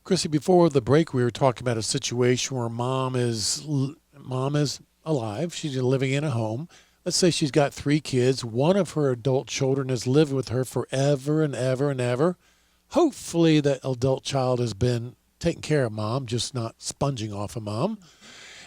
Chrissy, before the break, we were talking about a situation where mom is alive. She's living in a home. Let's say she's got three kids. One of her adult children has lived with her forever and ever and ever. Hopefully, that adult child has been taking care of mom, just not sponging off of mom.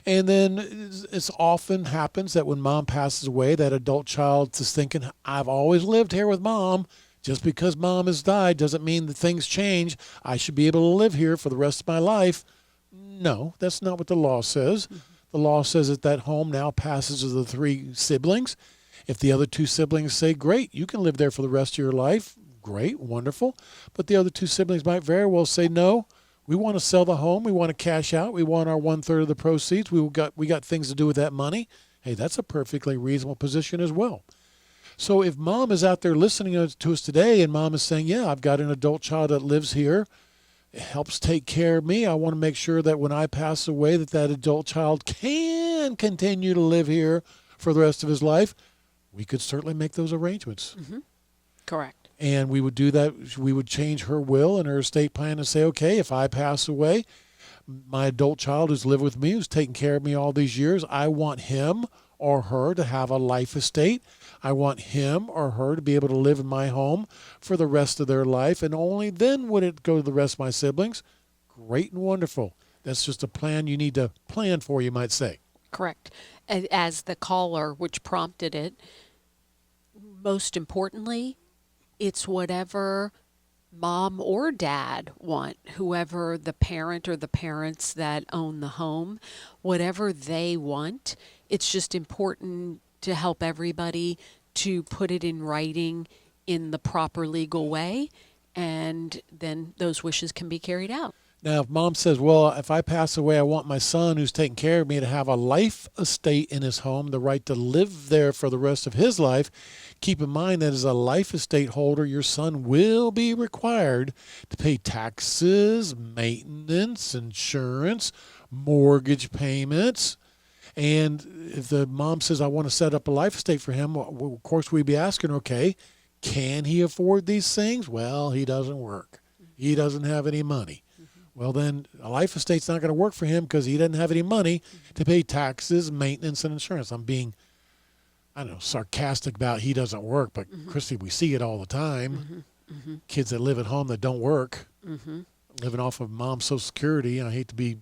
And then it often happens that when mom passes away, that adult child is thinking, I've always lived here with mom. Just because mom has died doesn't mean that things change. I should be able to live here for the rest of my life. No, that's not what the law says. The law says that home now passes to the three siblings. If the other two siblings say, great, you can live there for the rest of your life, great, wonderful. But the other two siblings might very well say, no, we want to sell the home. We want to cash out. We want our 1/3 of the proceeds. We got things to do with that money. Hey, that's a perfectly reasonable position as well. So if mom is out there listening to us today and mom is saying, yeah, I've got an adult child that lives here, it helps take care of me. I want to make sure that when I pass away that adult child can continue to live here for the rest of his life. We could certainly make those arrangements. Mm-hmm. Correct. And we would do that. We would change her will and her estate plan and say, okay, if I pass away, my adult child who's lived with me, who's taken care of me all these years, I want him or her to have a life estate. I want him or her to be able to live in my home for the rest of their life, and only then would it go to the rest of my siblings. Great and wonderful. That's just a plan you need to plan for, you might say. Correct. As the caller, which prompted it, most importantly, it's whatever mom or dad want, whoever the parent or the parents that own the home, whatever they want. It's just important to help everybody to put it in writing in the proper legal way, and then those wishes can be carried out. Now, if mom says, well, if I pass away, I want my son who's taking care of me to have a life estate in his home, the right to live there for the rest of his life, keep in mind that as a life estate holder, your son will be required to pay taxes, maintenance, insurance, mortgage payments. And if the mom says, I want to set up a life estate for him, well, of course, we'd be asking, okay, can he afford these things? Well, he doesn't work. He doesn't have any money. Well, then a life estate's not going to work for him because he doesn't have any money to pay taxes, maintenance, and insurance. I'm being, I don't know, sarcastic about he doesn't work, but Christy, we see it all the time. Kids that live at home that don't work, living off of mom's Social Security. I hate to be